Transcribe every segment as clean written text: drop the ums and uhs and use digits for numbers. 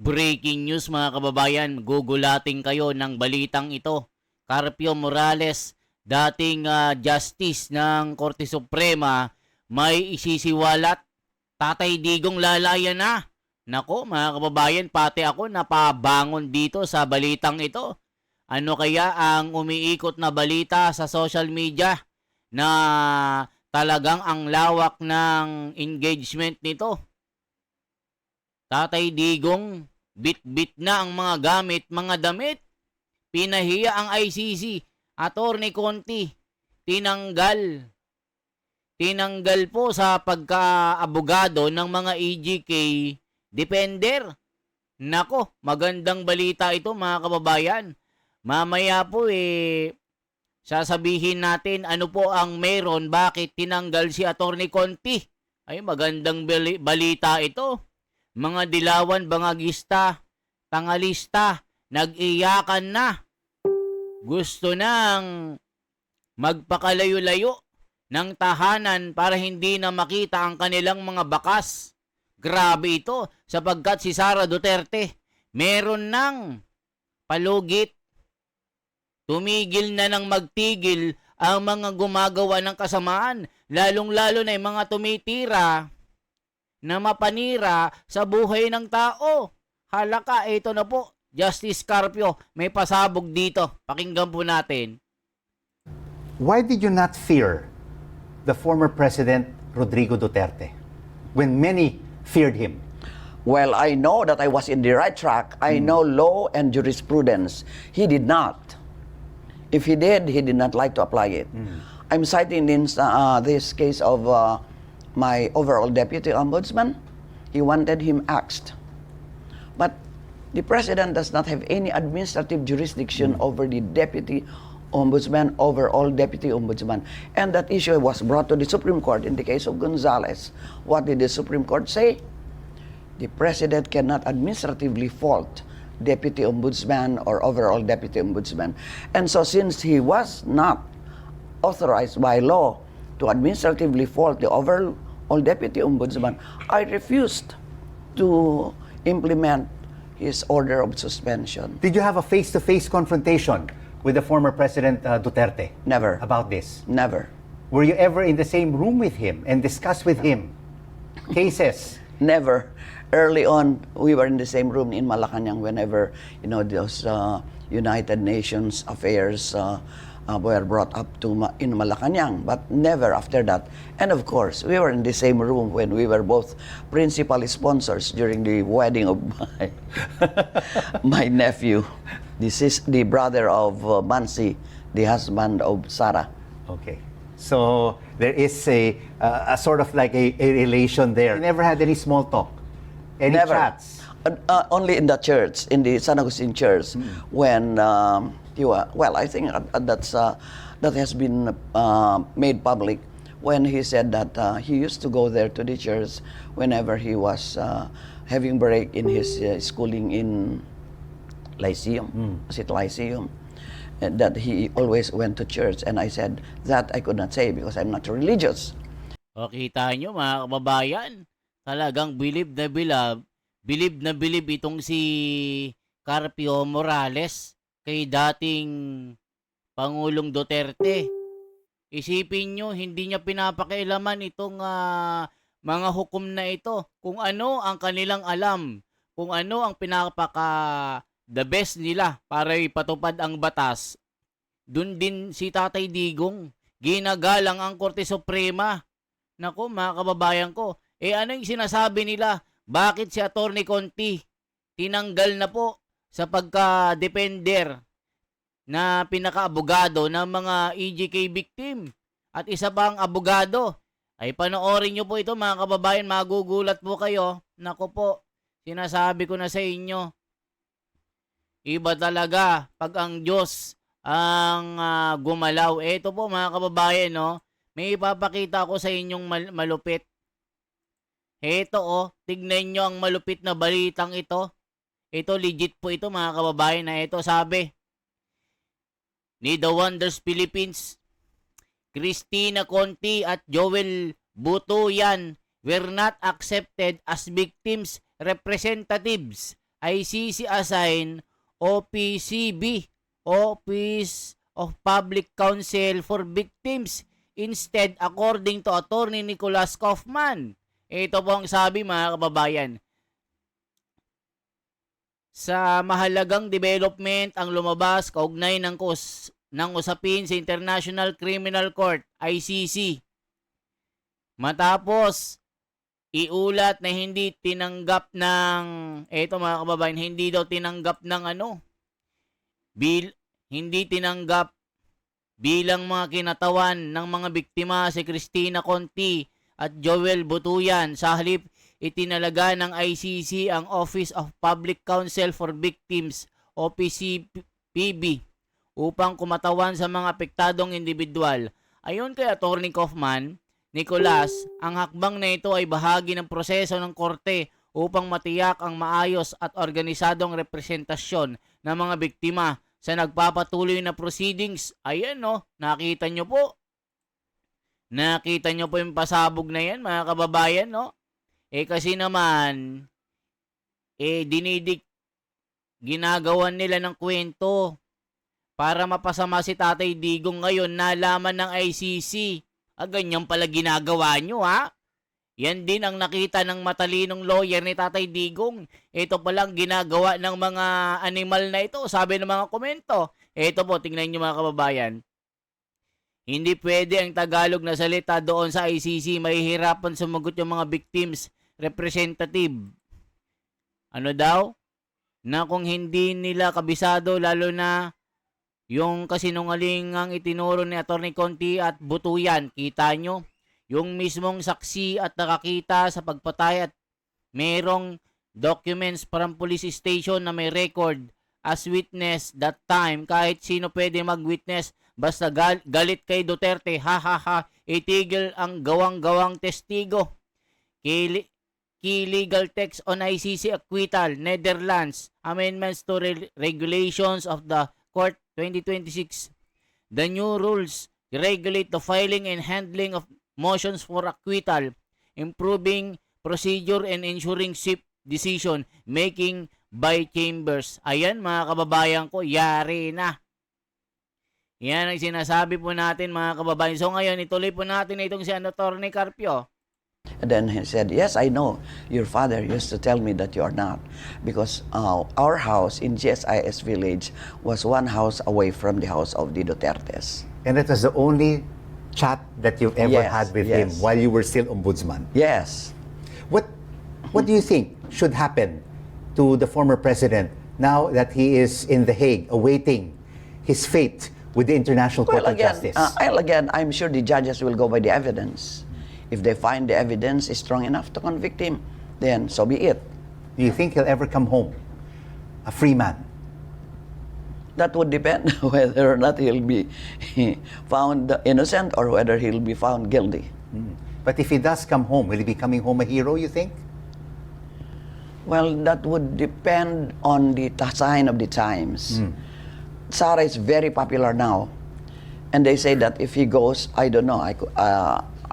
Breaking news mga kababayan, gugulating kayo ng balitang ito. Carpio Morales, dating justice ng Korte Suprema, may isisiwalat. Tatay Digong lalaya na. Nako mga kababayan, pati ako napabangon dito sa balitang ito. Ano kaya ang umiikot na balita sa social media na talagang ang lawak ng engagement nito? Tatay Digong, bit-bit na ang mga gamit, mga damit. Pinahiya ang ICC. Attorney Conti, tinanggal. Tinanggal po sa pagka-abogado ng mga EJK defender. Nako, magandang balita ito mga kababayan. Mamaya po sasabihin natin ano po ang meron, bakit tinanggal si Attorney Conti. Ay, magandang balita ito. Mga dilawan, bangagista, tangalista, nag-iyakan na. Gusto nang magpakalayo-layo ng tahanan para hindi na makita ang kanilang mga bakas. Grabe ito sapagkat si Sara Duterte meron ng palugit. Tumigil na ng magtigil ang mga gumagawa ng kasamaan, lalong-lalo na yung mga tumitira na mapanira sa buhay ng tao. Halaka, ito na po. Justice Carpio, may pasabog dito. Pakinggan po natin. Why did you not fear the former President Rodrigo Duterte when many feared him? Well, I know that I was in the right track. I know law and jurisprudence. He did not. If he did not like to apply it. I'm citing this case of my overall deputy ombudsman. He wanted him axed. But the president does not have any administrative jurisdiction over the deputy ombudsman, overall deputy ombudsman. And that issue was brought to the Supreme Court in the case of Gonzales. What did the Supreme Court say? The president cannot administratively fault deputy ombudsman or overall deputy ombudsman. And so since he was not authorized by law to administratively fault the overall deputy ombudsman, I refused to implement his order of suspension. Did you have a face-to-face confrontation with the former President Duterte? Never. About this? Never. Were you ever in the same room with him and discuss with him cases? Never. Early on, we were in the same room in Malacanang whenever, those United Nations affairs were brought up in Malacanang, but never after that. And of course, we were in the same room when we were both principal sponsors during the wedding of my nephew. This is the brother of Mansi, the husband of Sarah. Okay. So there is a sort of like a relation there. You never had any small talk? Any Never. chats? Only in the church, in the San Agustin Church, when I think that has been made public when he said that he used to go there to the church whenever he was having break in his schooling in Lyceum, was it Lyceum? And that he always went to church, and I said that I could not say because I'm not religious. O, kita nyo mga kababayan, talagang bilib na bilib itong si Carpio Morales kay dating Pangulong Duterte. Isipin nyo, hindi niya pinapakialaman itong mga hukom na ito. Kung ano ang kanilang alam, kung ano ang the best nila para ipatupad ang batas. Dun din si Tatay Digong, ginagalang ang Korte Suprema. Naku mga kababayan ko, ano yung sinasabi nila? Bakit si Attorney Conti tinanggal na po sa pagka-defender na pinaka-abogado ng mga EJK victim? At isa pang abogado. Ay panoorin nyo po ito mga kababayan, magugulat po kayo. Naku po, sinasabi ko na sa inyo. Iba talaga pag ang Diyos ang gumalaw. Ito po mga kababayan, no? May ipapakita ko sa inyong malupit. Ito tignan nyo ang malupit na balitang ito. Ito legit po ito mga kababayan na ito sabi ni The Wonders Philippines, Christina Conti at Joel Butuyan were not accepted as victims representatives ICC assign OPCB, Office of Public Counsel for Victims instead, according to Attorney Nicholas Kaufman. Ito po ang sabi, mga kababayan. Sa mahalagang development ang lumabas kaugnay ng usapin sa International Criminal Court, ICC. Matapos iulat na hindi tinanggap ng, eto mga kababayan, hindi daw tinanggap ng hindi tinanggap bilang mga kinatawan ng mga biktima si Cristina Conti at Joel Butuyan. Sa halip, itinalaga ng ICC ang Office of Public Counsel for Victims, OPCPB, upang kumatawan sa mga apektadong individual. Ayon kay Attorney Kaufman, Nicolas, ang hakbang na ito ay bahagi ng proseso ng korte upang matiyak ang maayos at organisadong representasyon ng mga biktima sa nagpapatuloy na proceedings. Ayan, no, nakita nyo po. Nakita nyo po yung pasabog na yan, mga kababayan, no? Kasi naman, ginagawan nila ng kwento para mapasama si Tatay Digong. Ngayon, nalaman ng ICC. Ganyan pala ginagawa nyo, ha? Yan din ang nakita ng matalinong lawyer ni Tatay Digong. Ito palang ginagawa ng mga animal na ito, sabi ng mga komento. Ito po, tingnan nyo mga kababayan. Hindi pwede ang Tagalog na salita doon sa ICC. Mahihirapan sumagot yung mga victims representative. Ano daw? Na kung hindi nila kabisado, lalo na yung kasinungalingang itinuro ni Atty. Conti at Butuyan. Kita nyo? Yung mismong saksi at nakakita sa pagpatay at merong documents from police station na may record as witness that time. Kahit sino pwede mag-witness basta galit kay Duterte. Ha ha ha. Itigil ang gawang-gawang testigo. Key legal text on ICC acquittal, Netherlands, amendments to regulations of the court 2026. The new rules regulate the filing and handling of motions for acquittal, improving procedure and ensuring swift decision making by chambers. Ayan mga kababayan ko, yari na. Yan ang sinasabi po natin mga kababayan. So ngayon, ituloy po natin itong si Atty. Carpio. And then he said, yes, I know. Your father used to tell me that you are not. Because our house in GSIS village was one house away from the house of the Dutertes. And that was the only chat that you've ever Yes, had with yes. him while you were still ombudsman. Yes. What do you think should happen to the former president now that he is in The Hague awaiting his fate with the International Court of Justice? Again, I'm sure the judges will go by the evidence. If they find the evidence is strong enough to convict him, then so be it. Do you think he'll ever come home a free man? That would depend whether or not he'll be found innocent or whether he'll be found guilty. But if he does come home, will he be coming home a hero, you think? Well, that would depend on the sign of the times. Sara is very popular now. And they say that if he goes, I don't know,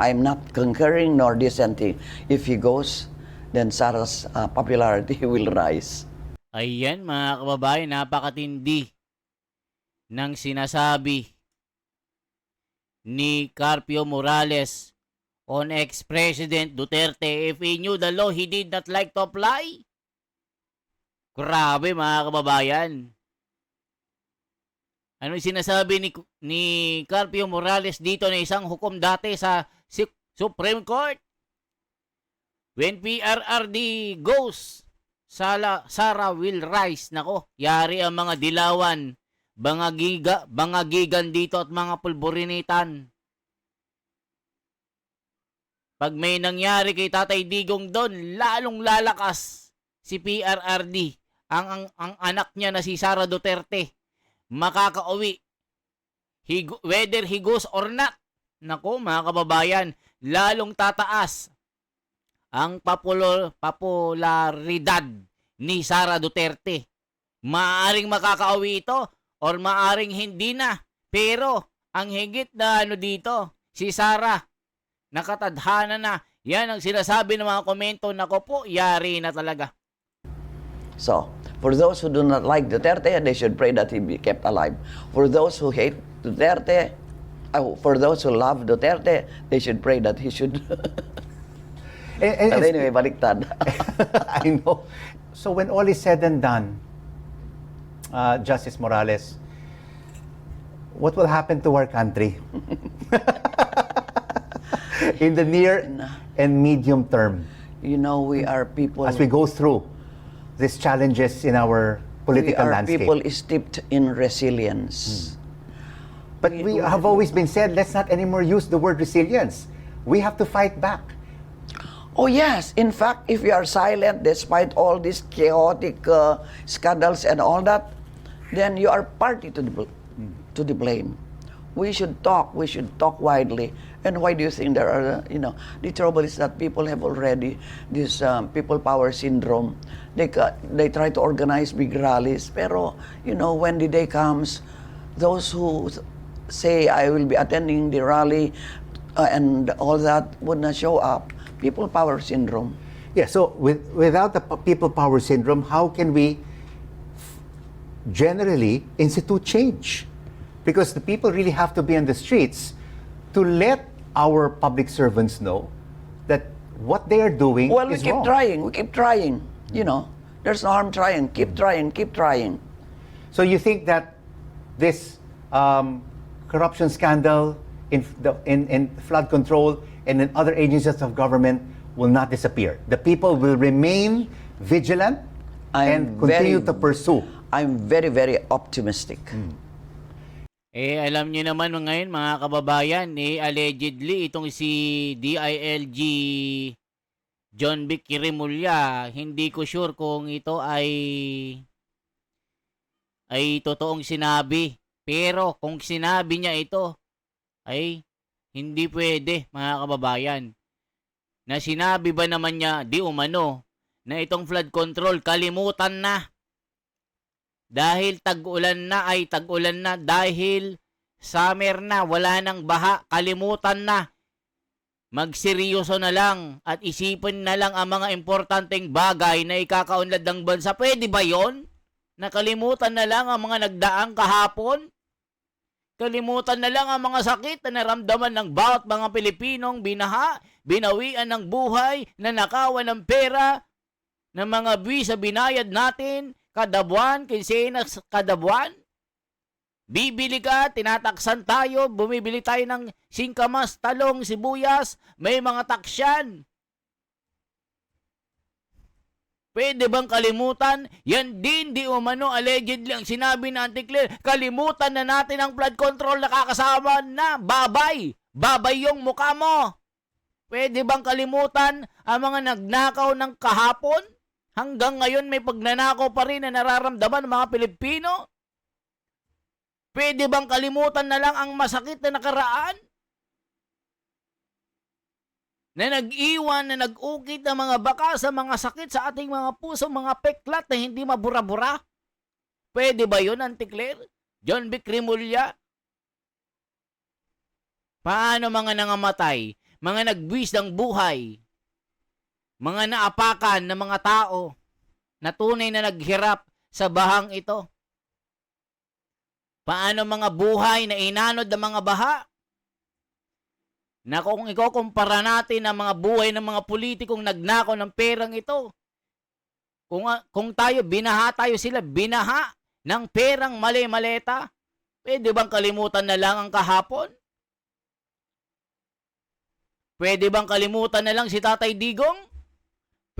I'm not concurring nor dissenting. If he goes, then Sara's popularity will rise. Ayan mga kababayan, napakatindi ng sinasabi ni Carpio Morales on ex-President Duterte. If he knew the law, he did not like to apply. Grabe mga kababayan. Ano sinasabi ni Carpio Morales dito na isang hukom dati sa Supreme Court? When PRRD goes, Sara will rise. Nako, yari ang mga dilawan, bangagigan dito at mga pulburinitan. Pag may nangyari kay Tatay Digong doon, lalong lalakas si PRRD. Ang anak niya na si Sara Duterte makakauwi. Whether he goes or not. Nako mga kababayan, lalong tataas ang popularidad ni Sara Duterte. Maaring makakauwi ito or maaring hindi na. Pero ang higit na dito, si Sara, nakatadhana na. Yan ang sinasabi ng mga komento. Nako po, yari na talaga. So, For those who do not like Duterte, they should pray that he be kept alive. For those who hate Duterte, for those who love Duterte, they should pray that he should. But anyway, baliktad. I know. So when all is said and done, Justice Morales, what will happen to our country in the near and medium term You know, we are people. as we go through these challenges in our we political are landscape? people steeped in resilience. But we have always been said, let's not anymore use the word resilience. We have to fight back. Oh yes, in fact, if we are silent despite all these chaotic scandals and all that, then you are party to the blame. We should talk widely. And why do you think there are, the trouble is that people have already this people power syndrome. They try to organize big rallies, pero, when the day comes, those who say, I will be attending the rally and all that would not show up. People power syndrome. Yeah, so without the people power syndrome, how can we generally institute change? Because the people really have to be on the streets to let our public servants know that what they are doing Well, we is keep wrong. trying. We keep trying. There's no harm trying. Keep trying. Keep trying. So you think that this corruption scandal in flood control and in other agencies of government will not disappear? The people will remain vigilant and continue to pursue. I'm very, very optimistic. Alam niyo naman ngayon mga kababayan, allegedly itong si DILG John Vic Rimulya, hindi ko sure kung ito ay totoong sinabi. Pero kung sinabi niya ito, ay hindi pwede mga kababayan. Na sinabi ba naman niya, di umano, na itong flood control kalimutan na. Dahil tag-ulan na ay tag-ulan na, dahil summer na, wala nang baha, kalimutan na. Magseryoso na lang at isipin na lang ang mga importanteng bagay na ikakaunlad ng bansa. Pwede ba yon? Nakalimutan na lang ang mga nagdaang kahapon? Kalimutan na lang ang mga sakit na naramdaman ng bawat mga Pilipinong binaha, binawian ng buhay, nanakawan ng pera, ng mga buwis sa binayad natin, kada buwan, kinsenas kada buwan. Bibili ka, tinataksan tayo, bumibili tayo ng singkamas, talong, sibuyas, may mga taksyan. Pwede bang kalimutan? Yan din, di umano, allegedly ang sinabi na Auntie Claire, kalimutan na natin ang flood control, nakakasama na, babay. Babay yung mukha mo. Pwede bang kalimutan ang mga nagnakaw ng kahapon? Hanggang ngayon may pagnanakaw pa rin na nararamdaman ng mga Pilipino? Pwede bang kalimutan na lang ang masakit na nakaraan? Na nag-iwan, na nag-ukit ng mga baka sa mga sakit sa ating mga puso, mga peklat na hindi mabura-bura? Pwede ba yun, Auntie Claire? John Vic Rimulya? Paano mga nangamatay? Mga nagbuwis ng buhay? Mga naapakan ng mga tao na tunay na naghirap sa bahang ito? Paano mga buhay na inanod ng mga baha? Na kung ikukumpara natin ang mga buhay ng mga politikong nagnakaw ng perang ito, kung tayo, binaha tayo sila, binaha ng perang mali-maleta, pwede bang kalimutan na lang ang kahapon? Pwede bang kalimutan na lang si Tatay Digong?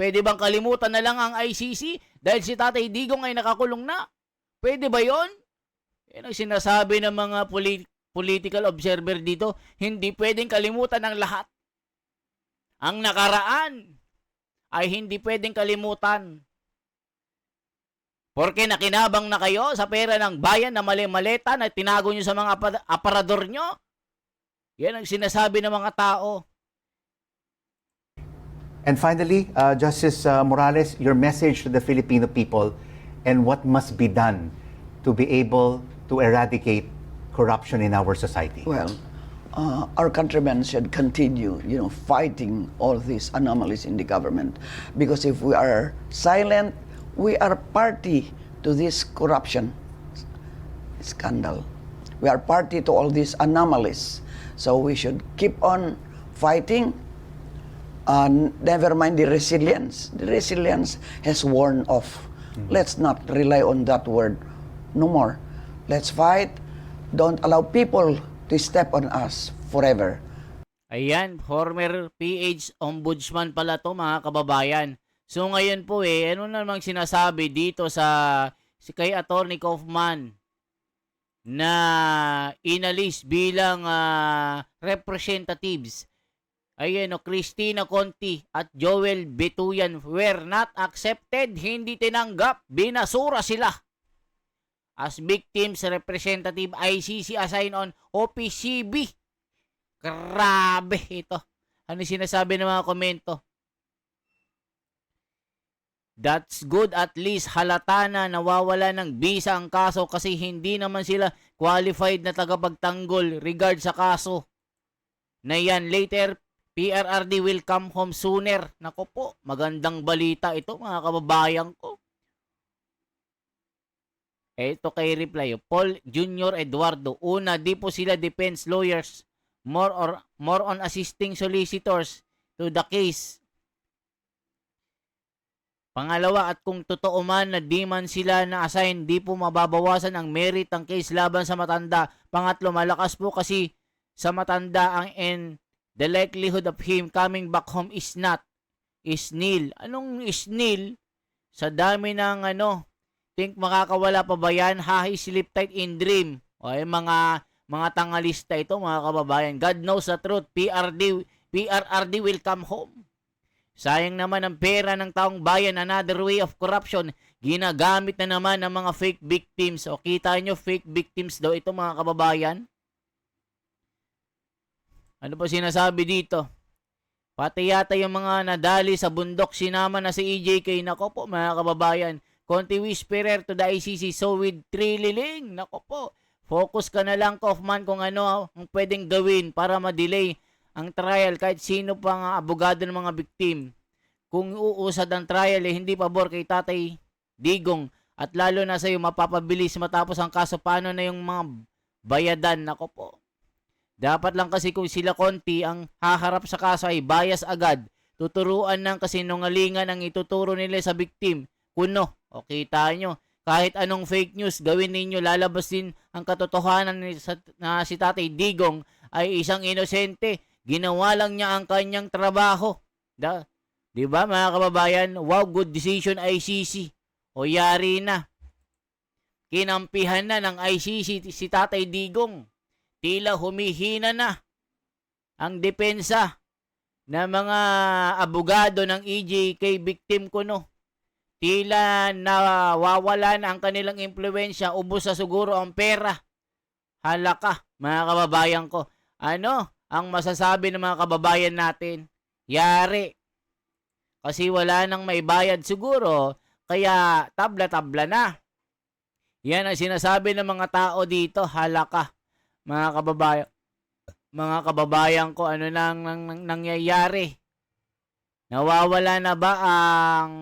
Pwede bang kalimutan na lang ang ICC dahil si Tatay Digong ay nakakulong na? Pwede ba yon? Yan ang sinasabi ng mga political observer dito, hindi pwedeng kalimutan ang lahat. Ang nakaraan ay hindi pwedeng kalimutan. Porque nakinabang na kayo sa pera ng bayan na mali-maleta na tinago nyo sa mga aparador nyo? Yan ang sinasabi ng mga tao. And finally, Justice Morales, your message to the Filipino people and what must be done to be able to eradicate corruption in our society. Well, our countrymen should continue, fighting all these anomalies in the government. Because if we are silent, We are party to this corruption scandal. We are party to all these anomalies. So we should keep on fighting. Never mind the resilience. The resilience has worn off. Let's not rely on that word no more. Let's fight. Don't allow people to step on us forever. Ayan, former PH ombudsman pala to mga kababayan. So ngayon po ano namang sinasabi dito kay Attorney Kaufman na inalis bilang representatives. Ayan Christina Conti at Joel Betuyan were not accepted, hindi tinanggap, binasura sila as victims representative ICC assigned on OPCB. Grabe ito. Ano sinasabi ng mga komento? That's good, at least halata na nawawala ng visa ang kaso kasi hindi naman sila qualified na tagapagtanggol regard sa kaso. Na yan, later, PRRD will come home sooner. Nako po, magandang balita ito mga kababayan ko. Ito kay reply, Paul Jr. Eduardo. Una, di po sila defense lawyers. More on assisting solicitors to the case. Pangalawa, at kung totoo man na di man sila na-assign, di po mababawasan ang merit ng case laban sa matanda. Pangatlo, malakas po kasi sa matanda and the likelihood of him coming back home is nil. Anong is nil? Sa dami ng think makakawala pa ba yan? Hahi, sleep tight in dream. O mga tangalista ito mga kababayan. God knows the truth. PRRD will come home. Sayang naman ang pera ng taong bayan. Another way of corruption. Ginagamit na naman ng mga fake victims. O kita nyo, fake victims daw ito mga kababayan. Ano pa sinasabi dito? Pati yata yung mga nadali sa bundok sinama na si EJK. Nako po mga kababayan. Conti whisperer to the ICC. So with Trililing. Nako po. Focus ka na lang, Kaufman, kung ano ang pwedeng gawin para ma-delay ang trial kahit sino pang abogado ng mga biktim. Kung uusad ang trial, hindi pabor kay Tatay Digong at lalo na sa iyo mapapabilis matapos ang kaso. Paano na yung mga bayadan? Nako po. Dapat lang kasi kung sila Conti ang haharap sa kaso ay bias agad. Tuturuan ng kasinungalingan ang ituturo nila sa biktim. Kuno, o kita nyo. Kahit anong fake news gawin ninyo, lalabas din ang katotohanan na si Tatay Digong ay isang inosente. Ginawa lang niya ang kanyang trabaho. Diba mga kababayan? Wow, good decision ICC. O yari na. Kinampihan na ng ICC si Tatay Digong. Tila humihina na ang depensa ng mga abogado ng EJK victim kuno. Tila nawawala na ang kanilang impluensya, ubos sa siguro ang pera. Halaka, mga kababayan ko. Ano ang masasabi ng mga kababayan natin? Yari. Kasi wala nang may bayad siguro, kaya tabla-tabla na. Yan ang sinasabi ng mga tao dito, halaka. Mga kababayan. Mga kababayan ko, ano nang nangyayari? Nawawala na ba ang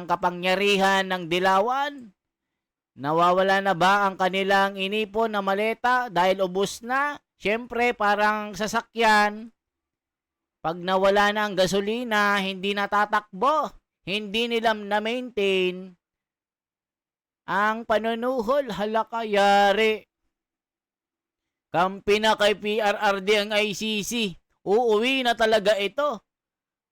kapangyarihan ng dilawan? Nawawala na ba ang kanilang inipon na maleta dahil ubos na? Siyempre, parang sasakyan. Pag nawala na ang gasolina, hindi natatakbo. Hindi nila na-maintain ang panunuhol. Halaka, yari. Kampi na kay PRRD ang ICC. Uuwi na talaga ito.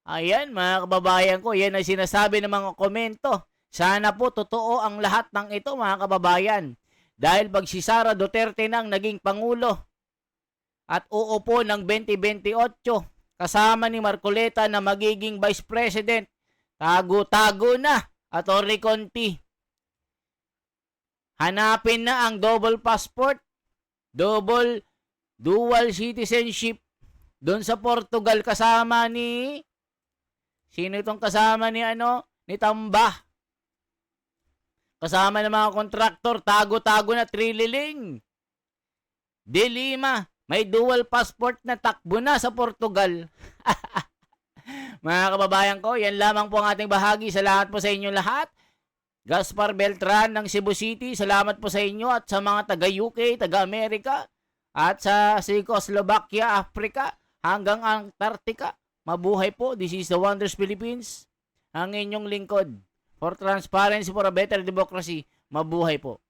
Ayan mga kababayan ko, yan ay sinasabi ng mga komento. Sana po totoo ang lahat ng ito mga kababayan. Dahil pag si Sara Duterte nang naging Pangulo at uupo ng 2028 kasama ni Marcoleta na magiging Vice President, tago-tago na Atty. Conti. Hanapin na ang double passport, dual citizenship doon sa Portugal kasama ni sino itong kasama ni ni Tamba. Kasama ng mga kontraktor, tago-tago na Trililing. De Lima, may dual passport na takbo na sa Portugal. Mga kababayan ko, yan lamang po ang ating bahagi. Salamat po sa inyo lahat. Gaspar Beltran ng Cebu City, salamat po sa inyo at sa mga taga-UK, taga-Amerika at sa Czechoslovakia, Africa hanggang Antarctica. Mabuhay po. This is the Wonders Philippines. Ang inyong lingkod for transparency for a better democracy. Mabuhay po.